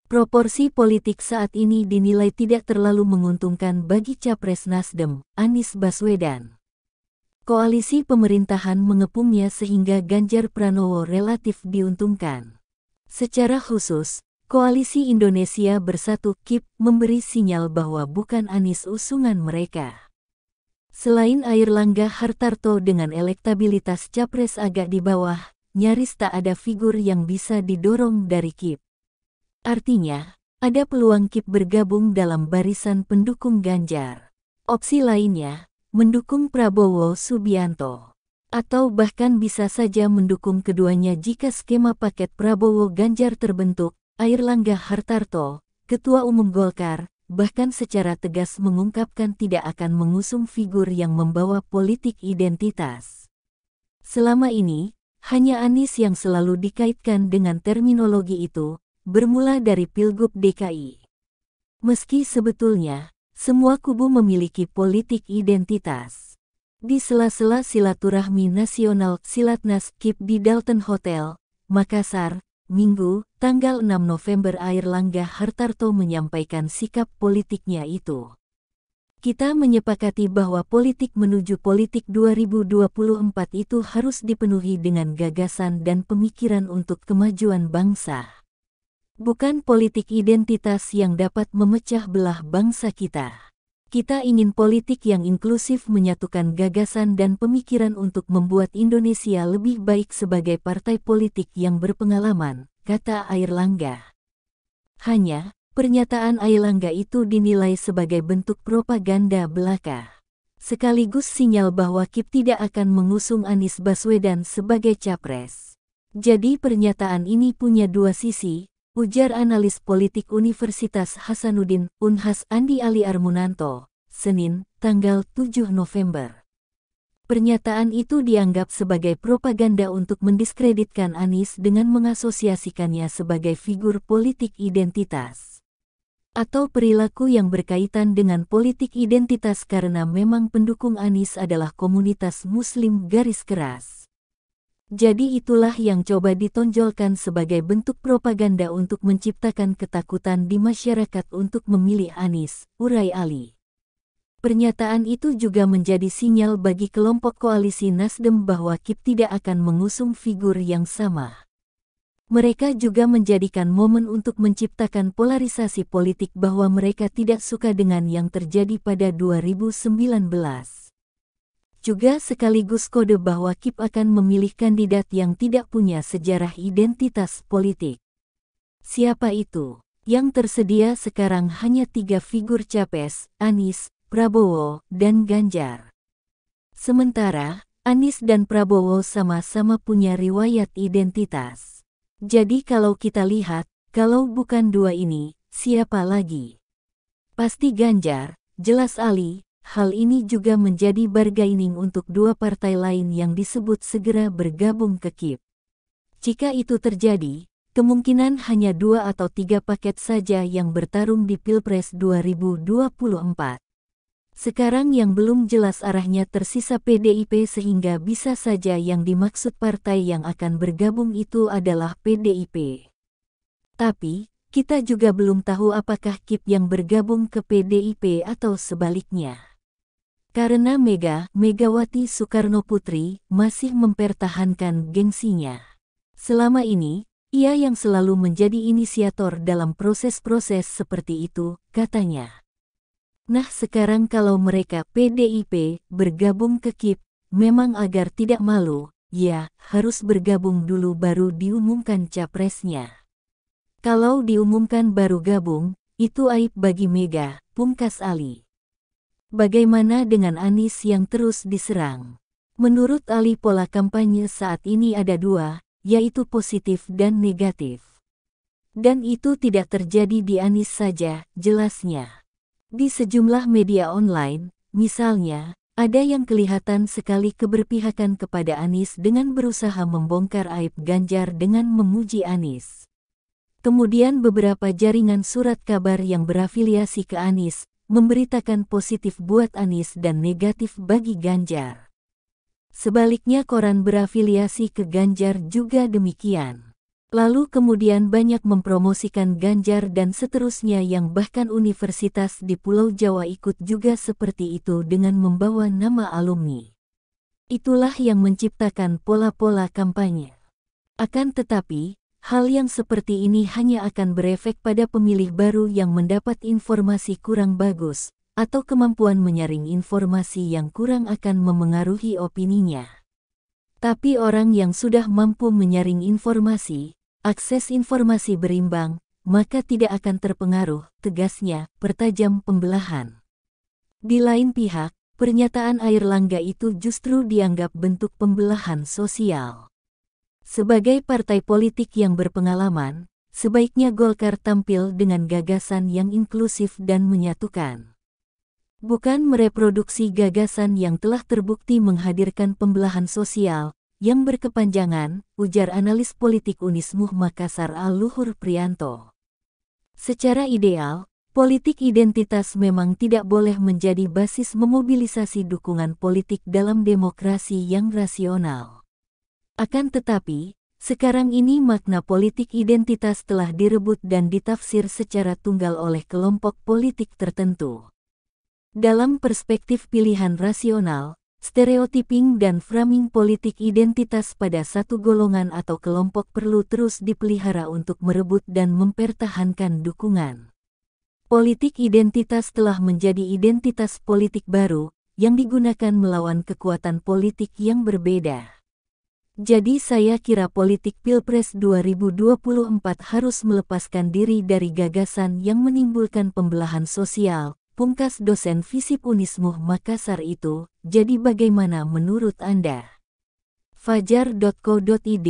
Proporsi politik saat ini dinilai tidak terlalu menguntungkan bagi Capres Nasdem, Anies Baswedan. Koalisi pemerintahan mengepungnya sehingga Ganjar Pranowo relatif diuntungkan. Secara khusus, Koalisi Indonesia Bersatu (KIP) memberi sinyal bahwa bukan Anies usungan mereka. Selain Airlangga Hartarto dengan elektabilitas Capres agak di bawah, nyaris tak ada figur yang bisa didorong dari KIP. Artinya, ada peluang KIP bergabung dalam barisan pendukung Ganjar. Opsi lainnya, mendukung Prabowo Subianto. Atau bahkan bisa saja mendukung keduanya jika skema paket Prabowo-Ganjar terbentuk. Airlangga Hartarto, Ketua Umum Golkar, bahkan secara tegas mengungkapkan tidak akan mengusung figur yang membawa politik identitas. Selama ini, hanya Anies yang selalu dikaitkan dengan terminologi itu, bermula dari Pilgub DKI. Meski sebetulnya, semua kubu memiliki politik identitas. Di sela-sela silaturahmi nasional Silatnas KIP di Dalton Hotel, Makassar, Minggu, tanggal 6 November Airlangga Hartarto menyampaikan sikap politiknya itu. Kita menyepakati bahwa politik menuju politik 2024 itu harus dipenuhi dengan gagasan dan pemikiran untuk kemajuan bangsa. Bukan politik identitas yang dapat memecah belah bangsa kita. Kita ingin politik yang inklusif menyatukan gagasan dan pemikiran untuk membuat Indonesia lebih baik sebagai partai politik yang berpengalaman, kata Airlangga. Hanya, pernyataan Airlangga itu dinilai sebagai bentuk propaganda belaka. Sekaligus sinyal bahwa KIP tidak akan mengusung Anies Baswedan sebagai capres. Jadi pernyataan ini punya dua sisi, ujar analis politik Universitas Hasanuddin, Unhas Andi Ali Armunanto, Senin, tanggal 7 November. Pernyataan itu dianggap sebagai propaganda untuk mendiskreditkan Anies dengan mengasosiasikannya sebagai figur politik identitas. Atau perilaku yang berkaitan dengan politik identitas karena memang pendukung Anies adalah komunitas Muslim garis keras. Jadi itulah yang coba ditonjolkan sebagai bentuk propaganda untuk menciptakan ketakutan di masyarakat untuk memilih Anies, urai Ali. Pernyataan itu juga menjadi sinyal bagi kelompok koalisi Nasdem bahwa KIP tidak akan mengusung figur yang sama. Mereka juga menjadikan momen untuk menciptakan polarisasi politik bahwa mereka tidak suka dengan yang terjadi pada 2019. Juga sekaligus kode bahwa KIP akan memilih kandidat yang tidak punya sejarah identitas politik. Siapa itu? Yang tersedia sekarang hanya 3 figur capres, Anies, Prabowo, dan Ganjar. Sementara, Anies dan Prabowo sama-sama punya riwayat identitas. Jadi kalau kita lihat, kalau bukan dua ini, siapa lagi? Pasti Ganjar, jelas Ali. Hal ini juga menjadi bargaining untuk dua partai lain yang disebut segera bergabung ke KIP. Jika itu terjadi, kemungkinan hanya 2 atau 3 paket saja yang bertarung di Pilpres 2024. Sekarang yang belum jelas arahnya tersisa PDIP sehingga bisa saja yang dimaksud partai yang akan bergabung itu adalah PDIP. Tapi, kita juga belum tahu apakah KIP yang bergabung ke PDIP atau sebaliknya. Karena Megawati Soekarnoputri masih mempertahankan gengsinya. Selama ini, ia yang selalu menjadi inisiator dalam proses-proses seperti itu, katanya. Nah sekarang kalau mereka PDIP bergabung ke KIP, memang agar tidak malu, ya harus bergabung dulu baru diumumkan capresnya. Kalau diumumkan baru gabung, itu aib bagi Mega, pungkas Ali. Bagaimana dengan Anies yang terus diserang? Menurut Ali pola kampanye saat ini ada 2, yaitu positif dan negatif. Dan itu tidak terjadi di Anies saja, jelasnya. Di sejumlah media online, misalnya, ada yang kelihatan sekali keberpihakan kepada Anies dengan berusaha membongkar aib Ganjar dengan memuji Anies. Kemudian beberapa jaringan surat kabar yang berafiliasi ke Anies, memberitakan positif buat Anies dan negatif bagi Ganjar. Sebaliknya koran berafiliasi ke Ganjar juga demikian. Lalu kemudian banyak mempromosikan Ganjar dan seterusnya yang bahkan universitas di Pulau Jawa ikut juga seperti itu dengan membawa nama alumni. Itulah yang menciptakan pola-pola kampanye. Akan tetapi, hal yang seperti ini hanya akan berefek pada pemilih baru yang mendapat informasi kurang bagus, atau kemampuan menyaring informasi yang kurang akan memengaruhi opininya. Tapi orang yang sudah mampu menyaring informasi, akses informasi berimbang, maka tidak akan terpengaruh, tegasnya, pertajam pembelahan. Di lain pihak, pernyataan Airlangga itu justru dianggap bentuk pembelahan sosial. Sebagai partai politik yang berpengalaman, sebaiknya Golkar tampil dengan gagasan yang inklusif dan menyatukan. Bukan mereproduksi gagasan yang telah terbukti menghadirkan pembelahan sosial, yang berkepanjangan, ujar analis politik Unismuh Makassar Al-Luhur Priyanto. Secara ideal, politik identitas memang tidak boleh menjadi basis memobilisasi dukungan politik dalam demokrasi yang rasional. Akan tetapi, sekarang ini makna politik identitas telah direbut dan ditafsir secara tunggal oleh kelompok politik tertentu. Dalam perspektif pilihan rasional, stereotyping dan framing politik identitas pada satu golongan atau kelompok perlu terus dipelihara untuk merebut dan mempertahankan dukungan. Politik identitas telah menjadi identitas politik baru, yang digunakan melawan kekuatan politik yang berbeda. Jadi saya kira politik Pilpres 2024 harus melepaskan diri dari gagasan yang menimbulkan pembelahan sosial, pungkas dosen FISIP Unismuh Makassar itu. Jadi bagaimana menurut Anda? Fajar.co.id